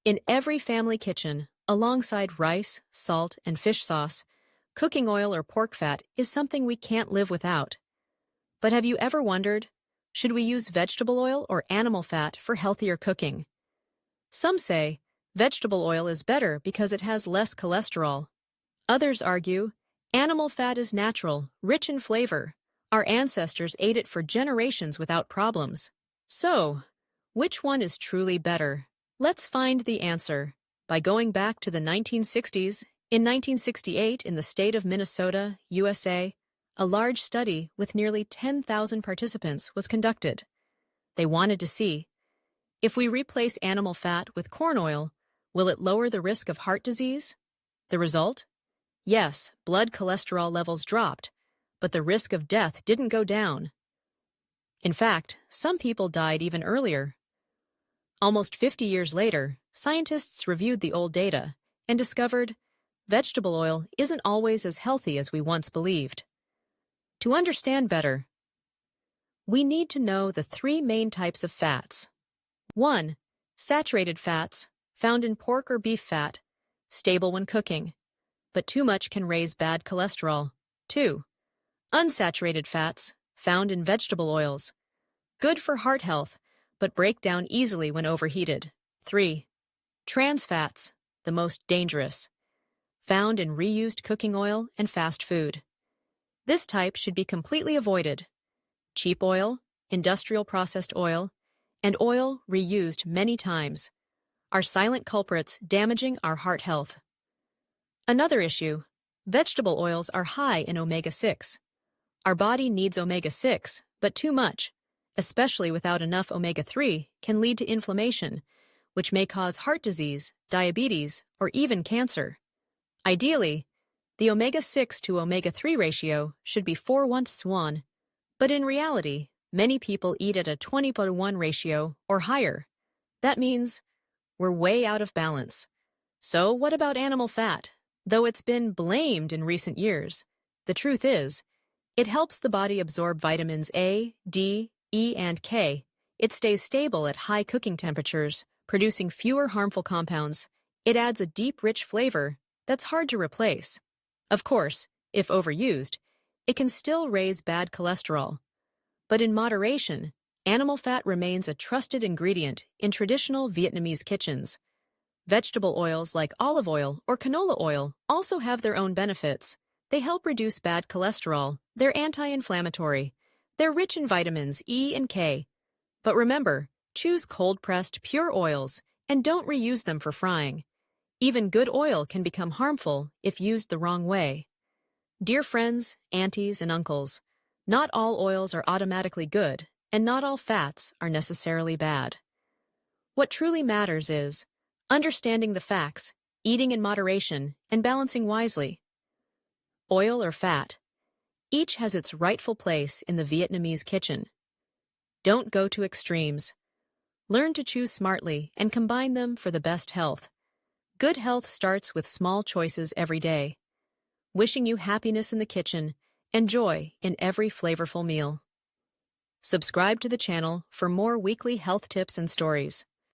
In every family kitchen, alongside rice, salt, and fish sauce, cooking oil or pork fat is something we can't live without. But have you ever wondered, should we use vegetable oil or animal fat for healthier cooking? Some say vegetable oil is better because it has less cholesterol. Others argue animal fat is natural, rich in flavor. Our ancestors ate it for generations without problems. So, which one is truly better? Let's find the answer by going back to the 1960s. In 1968, in the state of Minnesota, USA, a large study with nearly 10,000 participants was conducted. They wanted to see, if we replace animal fat with corn oil, will it lower the risk of heart disease? The result? Yes, blood cholesterol levels dropped, but the risk of death didn't go down. In fact, some people died even earlier. Almost 50 years later, scientists reviewed the old data and discovered vegetable oil isn't always as healthy as we once believed. To understand better, we need to know the three main types of fats. 1. Saturated fats, found in pork or beef fat, stable when cooking, but too much can raise bad cholesterol. 2. Unsaturated fats, found in vegetable oils, good for heart health, but break down easily when overheated. 3. Trans fats, the most dangerous, found in reused cooking oil and fast food. This type should be completely avoided. Cheap oil, industrial processed oil, and oil reused many times are silent culprits damaging our heart health. Another issue, vegetable oils are high in omega-6. Our body needs omega-6, but too much, especially without enough omega-3, can lead to inflammation, which may cause heart disease, diabetes, or even cancer. Ideally, the omega-6 to omega-3 ratio should be 4:1, but in reality, many people eat at a 20:1 ratio or higher. That means we're way out of balance. So what about animal fat? Though it's been blamed in recent years, the truth is, it helps the body absorb vitamins A, D, E, and K. It stays stable at high cooking temperatures, producing fewer harmful compounds. It adds a deep, rich flavor that's hard to replace. Of course, if overused, it can still raise bad cholesterol. But in moderation, animal fat remains a trusted ingredient in traditional Vietnamese kitchens. Vegetable oils like olive oil or canola oil also have their own benefits. They help reduce bad cholesterol. They're anti-inflammatory. They're rich in vitamins E and K. But remember, choose cold-pressed, pure oils and don't reuse them for frying. Even good oil can become harmful if used the wrong way. Dear friends, aunties, and uncles, not all oils are automatically good, and not all fats are necessarily bad. What truly matters is understanding the facts, eating in moderation, and balancing wisely. Oil or fat, each has its rightful place in the Vietnamese kitchen. Don't go to extremes. Learn to choose smartly and combine them for the best health. Good health starts with small choices every day. Wishing you happiness in the kitchen and joy in every flavorful meal. Subscribe to the channel for more weekly health tips and stories.